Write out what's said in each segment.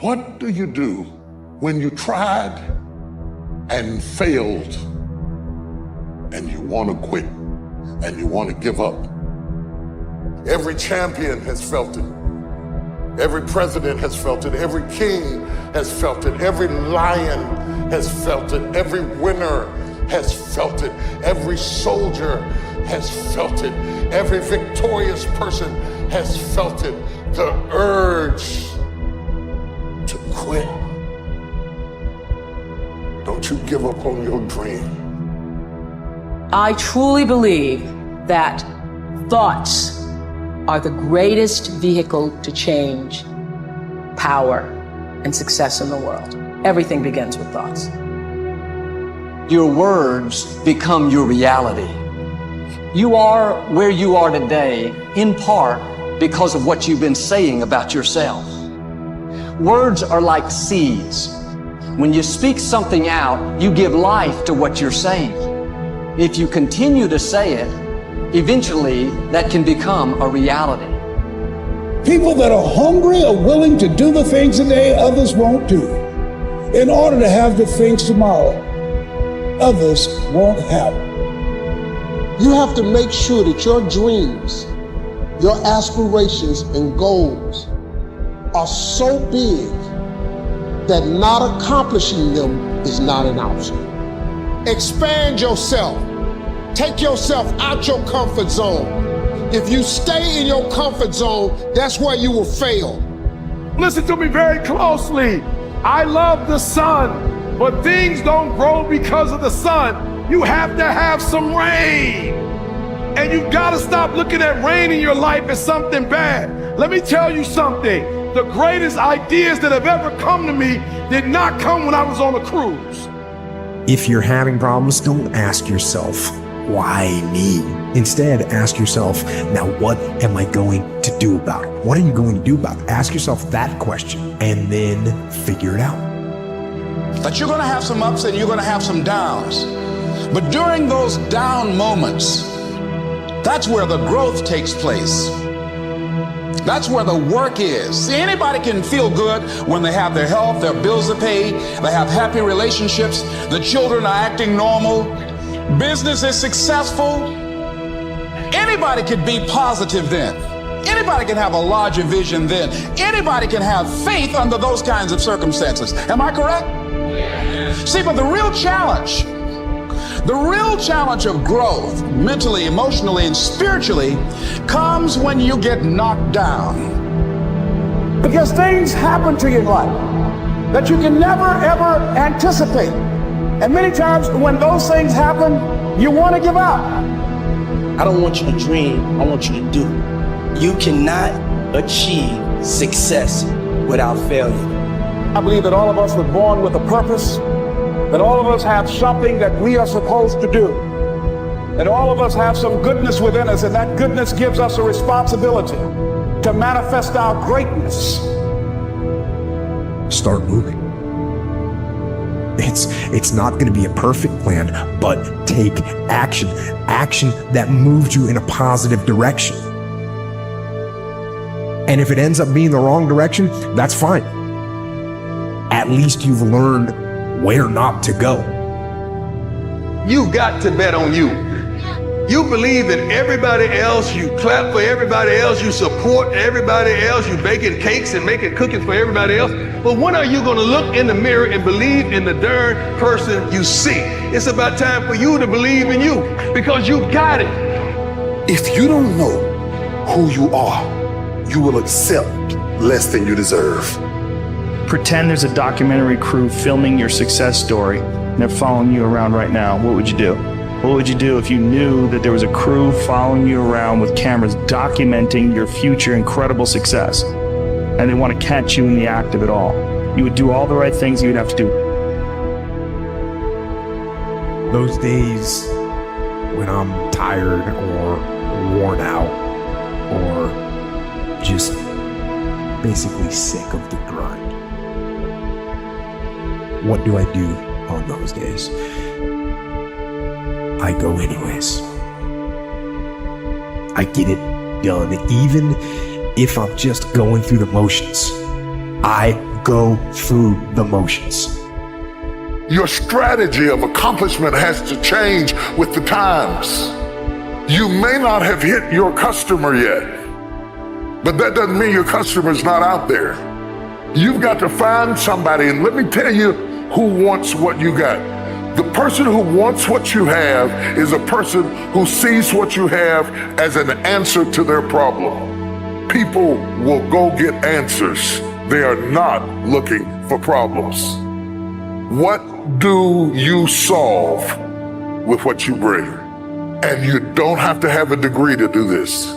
What do you do when you tried and failed and you want to quit and you want to give up? Every champion has felt it. Every president has felt it. Every king has felt it. Every lion has felt it. Every winner has felt it. Every soldier has felt it. Every victorious person has felt it. The urge to quit. Don't you give up on your dream. I truly believe that thoughts are the greatest vehicle to change, power, and success in the world. Everything begins with thoughts. Your words become your reality. You are where you are today, in part because of what you've been saying about yourself. Words are like seeds. When you speak something out, you give life to what you're saying. If you continue to say it, eventually that can become a reality. People that are hungry are willing to do the things today others won't do in order to have the things tomorrow others won't have. You have to make sure that your dreams, your aspirations and goals are so big that not accomplishing them is not an option. Expand yourself. Take yourself out your comfort zone. If you stay in your comfort zone, that's where you will fail. Listen to me very closely. I love the sun, but things don't grow because of the sun. You have to have some rain. And you've got to stop looking at rain in your life as something bad. Let me tell you something. The greatest ideas that have ever come to me did not come when I was on a cruise. If you're having problems, don't ask yourself, why me? Instead, ask yourself, now what am I going to do about it? What are you going to do about it? Ask yourself that question and then figure it out. But you're going to have some ups and you're going to have some downs. But during those down moments, that's where the growth takes place. That's where the work is. See, anybody can feel good when they have their health, their bills are paid, they have happy relationships, the children are acting normal, business is successful. Anybody can be positive then. Anybody can have a larger vision then. Anybody can have faith under those kinds of circumstances. Am I correct? See, but the real challenge of growth, mentally, emotionally, and spiritually, comes when you get knocked down. Because things happen to you in life that you can never, ever anticipate. And many times when those things happen, you want to give up. I don't want you to dream, I want you to do. You cannot achieve success without failure. I believe that all of us were born with a purpose, that all of us have something that we are supposed to do, that all of us have some goodness within us, and that goodness gives us a responsibility to manifest our greatness. Start moving. It's not going to be a perfect plan, but take action. Action that moves you in a positive direction. And if it ends up being the wrong direction, that's fine. At least you've learned where not to go. You've got to bet on you. You believe in everybody else, you clap for everybody else, you support everybody else, you baking cakes and making cookies for everybody else. But when are you gonna look in the mirror and believe in the darn person you see? It's about time for you to believe in you, because you got it. If you don't know who you are, you will accept less than you deserve. Pretend there's a documentary crew filming your success story and they're following you around right now. What would you do? What would you do if you knew that there was a crew following you around with cameras documenting your future incredible success and they want to catch you in the act of it all? You would do all the right things you would have to do. Those days when I'm tired or worn out or just basically sick of the grind. What do I do on those days? I go anyways. I get it done, even if I'm just going through the motions. I go through the motions. Your strategy of accomplishment has to change with the times. You may not have hit your customer yet, but that doesn't mean your customer's not out there. You've got to find somebody, and let me tell you who wants what you got. The person who wants what you have is a person who sees what you have as an answer to their problem. People will go get answers. They are not looking for problems. What do you solve with what you bring? And you don't have to have a degree to do this.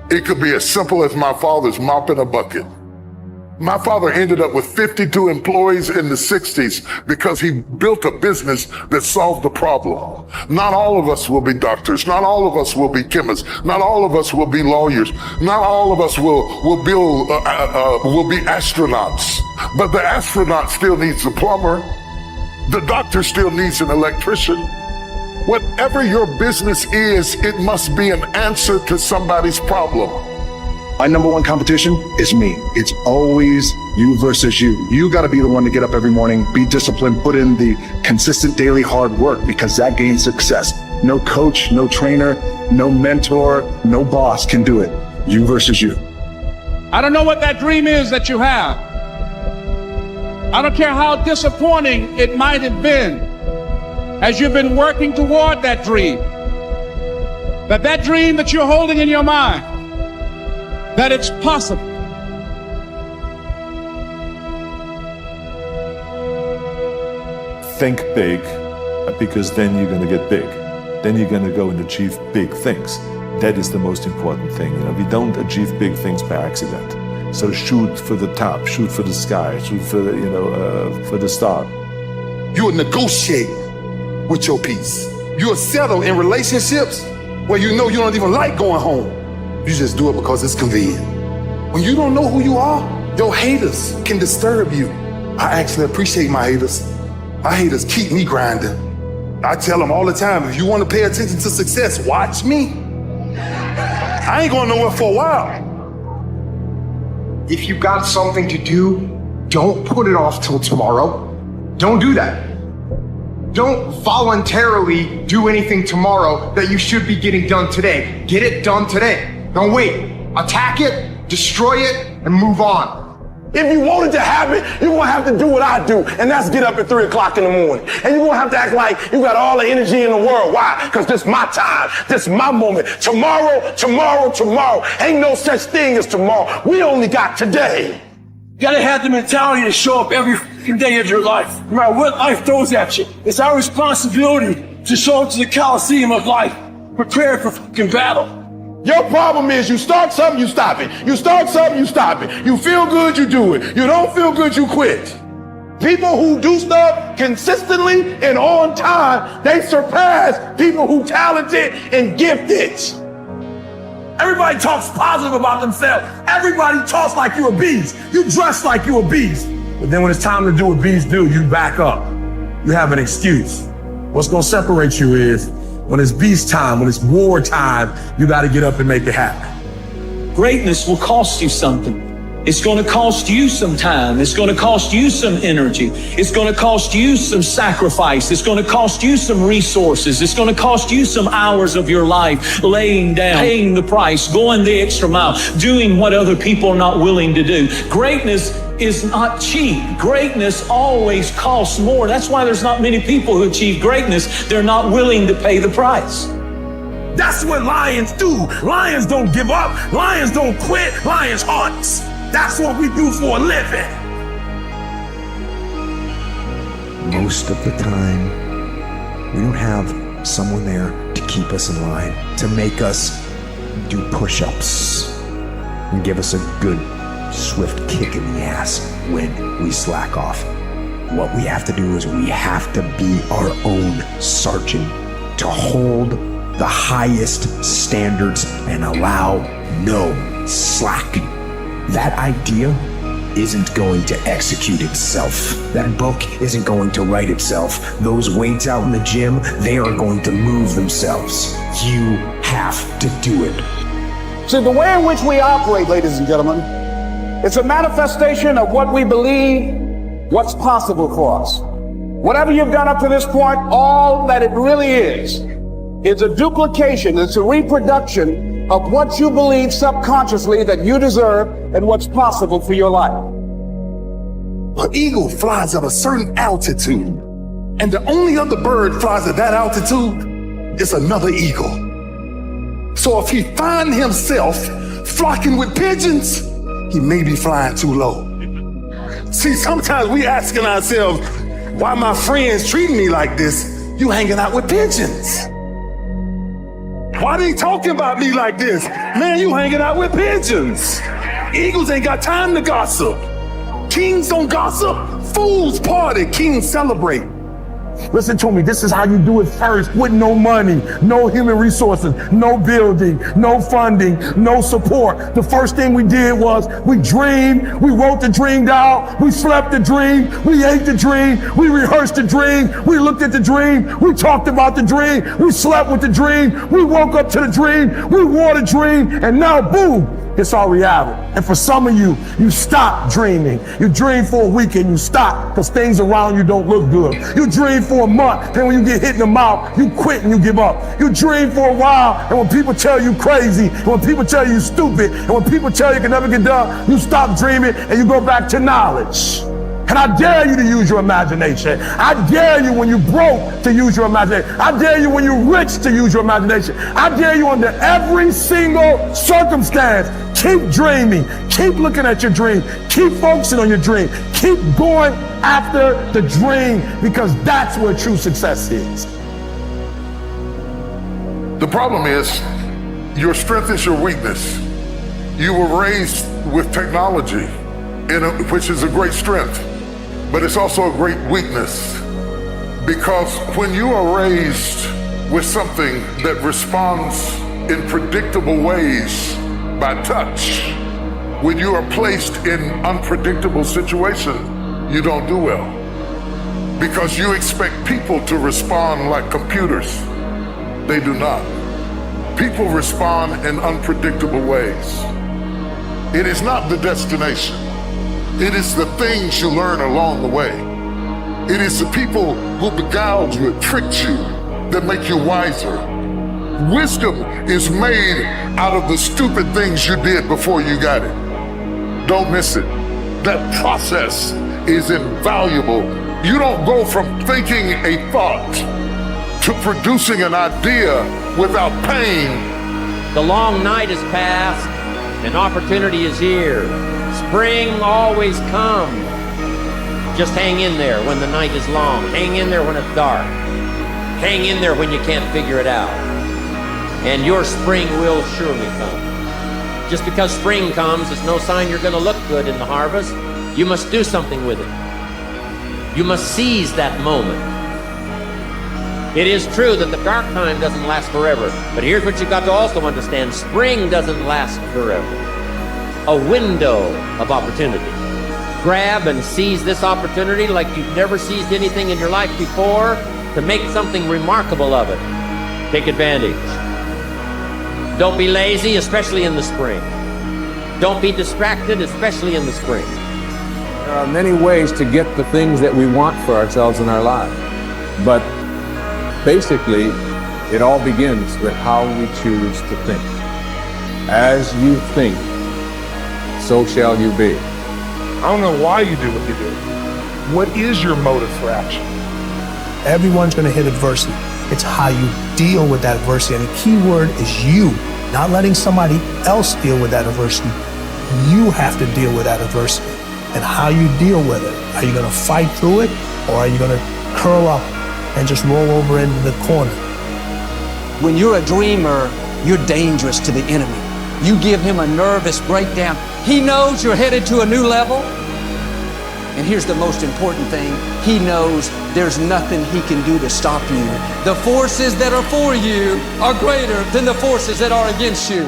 It could be as simple as my father's mopping a bucket. My father ended up with 52 employees in the 60s because he built a business that solved the problem. Not all of us will be doctors. Not all of us will be chemists. Not all of us will be lawyers. Not all of us will be astronauts. But the astronaut still needs a plumber. The doctor still needs an electrician. Whatever your business is, it must be an answer to somebody's problem. My number one competition is me. It's always you versus you. You got to be the one to get up every morning, be disciplined, put in the consistent daily hard work, because that gains success. No coach, no trainer, no mentor, no boss can do it. You versus you. I don't know what that dream is that you have. I don't care how disappointing it might have been as you've been working toward that dream. That dream that you're holding in your mind, that it's possible. Think big, because then you're going to get big. Then you're going to go and achieve big things. That is the most important thing. We don't achieve big things by accident. So shoot for the top, shoot for the sky, shoot for the, for the star. You'll negotiate with your peace. You'll settle in relationships where you know you don't even like going home. You just do it because it's convenient. When you don't know who you are, your haters can disturb you. I actually appreciate my haters. My haters keep me grinding. I tell them all the time, if you want to pay attention to success, watch me. I ain't going nowhere for a while. If you got something to do, don't put it off till tomorrow. Don't do that. Don't voluntarily do anything tomorrow that you should be getting done today. Get it done today. Don't wait. Attack it, destroy it, and move on. If you want it to happen, you're gonna have to do what I do, and that's get up at 3 o'clock in the morning. And you're gonna have to act like you got all the energy in the world. Why? Because this is my time. This is my moment. Tomorrow, tomorrow, tomorrow. Ain't no such thing as tomorrow. We only got today. You gotta have the mentality to show up every day of your life, no matter what life throws at you. It's our responsibility to show up to the Coliseum of life, prepared for fucking battle. Your problem is you start something, you stop it. You start something, you stop it. You feel good, you do it. You don't feel good, you quit. People who do stuff consistently and on time, they surpass people who talented and gifted. Everybody talks positive about themselves. Everybody talks like you a beast. You dress like you a beast. But then when it's time to do what beasts do, you back up. You have an excuse. What's gonna separate you is when it's beast time, when it's war time, you gotta get up and make it happen. Greatness will cost you something. It's going to cost you some time. It's going to cost you some energy. It's going to cost you some sacrifice. It's going to cost you some resources. It's going to cost you some hours of your life laying down, paying the price, going the extra mile, doing what other people are not willing to do. Greatness is not cheap. Greatness always costs more. That's why there's not many people who achieve greatness. They're not willing to pay the price. That's what lions do. Lions don't give up. Lions don't quit. Lions hunt. That's what we do for a living. Most of the time, we don't have someone there to keep us in line, to make us do push-ups and give us a good, swift kick in the ass when we slack off. What we have to do is we have to be our own sergeant, to hold the highest standards and allow no slacking. That idea isn't going to execute itself. That book isn't going to write itself. Those weights out in the gym, they are going to move themselves. You have to do it. See, the way in which we operate, ladies and gentlemen, it's a manifestation of what we believe what's possible for us. Whatever you've done up to this point, all that it really is a duplication, it's a reproduction of what you believe subconsciously that you deserve and what's possible for your life. An eagle flies at a certain altitude, and the only other bird flies at that altitude is another eagle. So if he finds himself flocking with pigeons, he may be flying too low. See, sometimes we asking ourselves, why my friends treating me like this? You hanging out with pigeons. Why they talking about me like this? Man, you hanging out with pigeons. Eagles ain't got time to gossip. Kings don't gossip. Fools party, kings celebrate. Listen to me, this is how you do it first, with no money, no human resources, no building, no funding, no support. The first thing we did was we dreamed, we wrote the dream down, we slept the dream, we ate the dream, we rehearsed the dream, we looked at the dream, we talked about the dream, we slept with the dream, we woke up to the dream, we wore the dream, and now boom, it's our reality. And for some of you, you stop dreaming. You dream for a week and you stop because things around you don't look good. You dream for a month, and when you get hit in the mouth, you quit and you give up. You dream for a while, and when people tell you crazy, and when people tell you stupid, and when people tell you can never get done, you stop dreaming and you go back to knowledge. And I dare you to use your imagination. I dare you when you're broke to use your imagination. I dare you when you're rich to use your imagination. I dare you under every single circumstance. Keep dreaming. Keep looking at your dream. Keep focusing on your dream. Keep going after the dream, because that's where true success is. The problem is, your strength is your weakness. You were raised with technology, which is a great strength, but it's also a great weakness. Because when you are raised with something that responds in predictable ways by touch, when you are placed in unpredictable situations, you don't do well. Because you expect people to respond like computers. They do not. People respond in unpredictable ways. It is not the destination. It is the things you learn along the way. It is the people who beguiled you, tricked you, that make you wiser. Wisdom is made out of the stupid things you did before you got it. Don't miss it. That process is invaluable. You don't go from thinking a thought to producing an idea without pain. The long night is past and opportunity is here. Spring always comes. Just hang in there when the night is long. Hang in there when it's dark. Hang in there when you can't figure it out. And your spring will surely come. Just because spring comes is no sign you're going to look good in the harvest. You must do something with it. You must seize that moment. It is true that the dark time doesn't last forever, but here's what you've got to also understand. Spring doesn't last forever. A window of opportunity. Grab and seize this opportunity like you've never seized anything in your life before to make something remarkable of it. Take advantage. Don't be lazy, especially in the spring. Don't be distracted, especially in the spring. There are many ways to get the things that we want for ourselves in our lives. But basically, it all begins with how we choose to think. As you think, so shall you be. I don't know why you do what you do. What is your motive for action? Everyone's going to hit adversity. It's how you deal with that adversity. And the key word is you, not letting somebody else deal with that adversity. You have to deal with that adversity. And how you deal with it. Are you going to fight through it, or are you going to curl up and just roll over into the corner? When you're a dreamer, you're dangerous to the enemy. You give him a nervous breakdown. He knows you're headed to a new level. And here's the most important thing. He knows there's nothing he can do to stop you. The forces that are for you are greater than the forces that are against you.